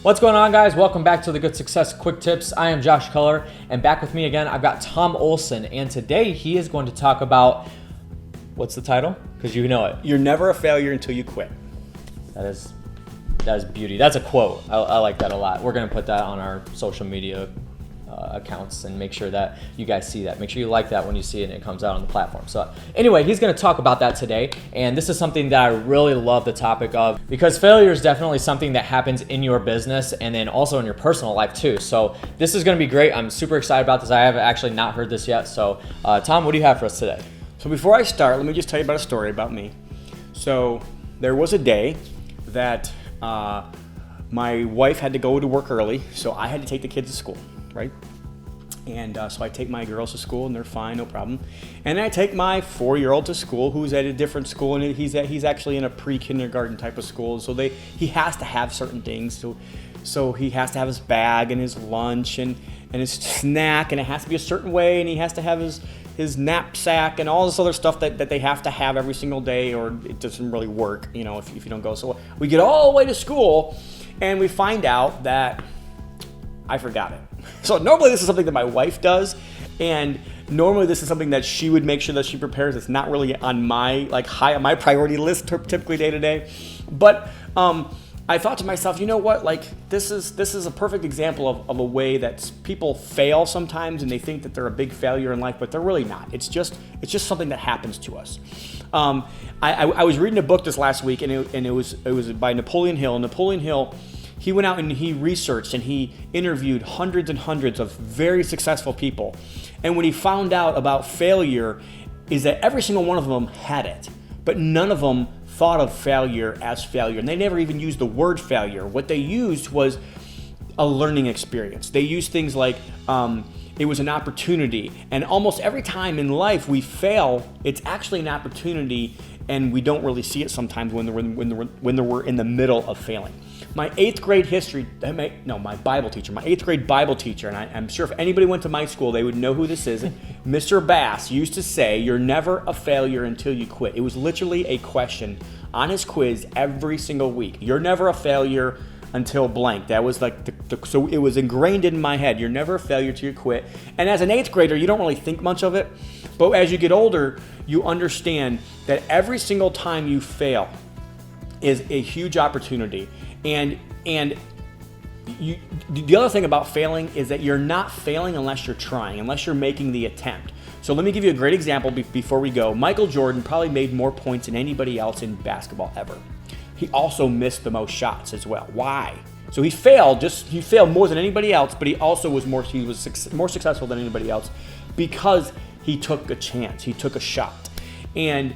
What's going on, guys? Welcome back to the Good Success Quick Tips. I am Josh Keller, and back with me again, I've got Tom Olson, and today he is going to talk about, what's the title? Because you know it. You're never a failure until you quit. That is beauty. That's a quote. I like that a lot. We're going to put that on our social media accounts and make sure that you guys see that. Make sure you like that when you see it and it comes out on the platform. So anyway, he's going to talk about that today, and this is something that I really love the topic of, because failure is definitely something that happens in your business and then also in your personal life too. So this is going to be great. I'm super excited about this. I have actually not heard this yet. So Tom, what do you have for us today? So before I start, let me just tell you about a story about me. So there was a day that my wife had to go to work early, so I had to take the kids to school, right? And so I take my girls to school, and they're fine, no problem. And then I take my 4-year-old to school, who's at a different school, and he's actually in a pre-kindergarten type of school. So he has to have certain things. So he has to have his bag and his lunch and his snack, and it has to be a certain way, and he has to have his knapsack and all this other stuff that they have to have every single day, or it doesn't really work, if you don't go. So we get all the way to school, and we find out that I forgot it. So normally this is something that my wife does, and normally this is something that she would make sure that she prepares. It's not really on my high on my priority list typically day to day. But I thought to myself, you know what? This is a perfect example of a way that people fail sometimes, and they think that they're a big failure in life, but they're really not. It's just something that happens to us. I was reading a book this last week, and it was by Napoleon Hill. Napoleon Hill, he went out and he researched and he interviewed hundreds and hundreds of very successful people. And when he found out about failure, is that every single one of them had it, but none of them thought of failure as failure. And they never even used the word failure. What they used was a learning experience. They used things like it was an opportunity. And almost every time in life we fail, it's actually an opportunity, and we don't really see it sometimes when we're in the middle of failing. My 8th grade my Bible teacher, my 8th grade Bible teacher, and I'm sure if anybody went to my school, they would know who this is. Mr. Bass used to say, "You're never a failure until you quit." It was literally a question on his quiz every single week. You're never a failure until blank. That was so it was ingrained in my head. You're never a failure till you quit. And as an 8th grader, you don't really think much of it. But as you get older, you understand that every single time you fail is a huge opportunity. And the other thing about failing is that you're not failing unless you're trying, unless you're making the attempt. So let me give you a great example before we go. Michael Jordan probably made more points than anybody else in basketball ever. He also missed the most shots as well. Why? So he failed more than anybody else, but he was more successful than anybody else because he took a chance. He took a shot. And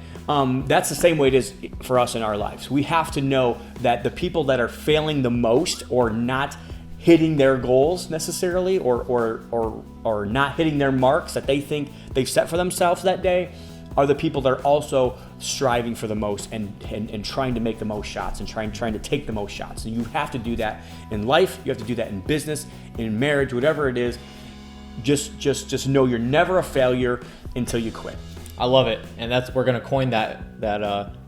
that's the same way it is for us in our lives. We have to know that the people that are failing the most, or not hitting their goals necessarily, or not hitting their marks that they think they've set for themselves that day, are the people that are also striving for the most and trying to make the most shots and trying to take the most shots. And you have to do that in life. You have to do that in business, in marriage, whatever it is. Just know you're never a failure until you quit. I love it, and we're gonna coin that.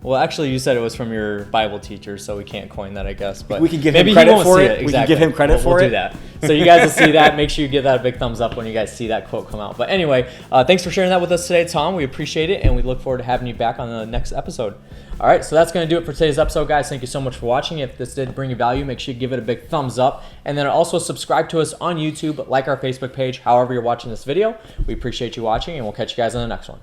Well, actually, you said it was from your Bible teacher, so we can't coin that, I guess. But we can give him credit for it. Exactly. We can give him credit for it. We'll do that. So you guys will see that. Make sure you give that a big thumbs up when you guys see that quote come out. But anyway, thanks for sharing that with us today, Tom. We appreciate it, and we look forward to having you back on the next episode. All right, so that's going to do it for today's episode, guys. Thank you so much for watching. If this did bring you value, make sure you give it a big thumbs up. And then also subscribe to us on YouTube, like our Facebook page, however you're watching this video. We appreciate you watching, and we'll catch you guys on the next one.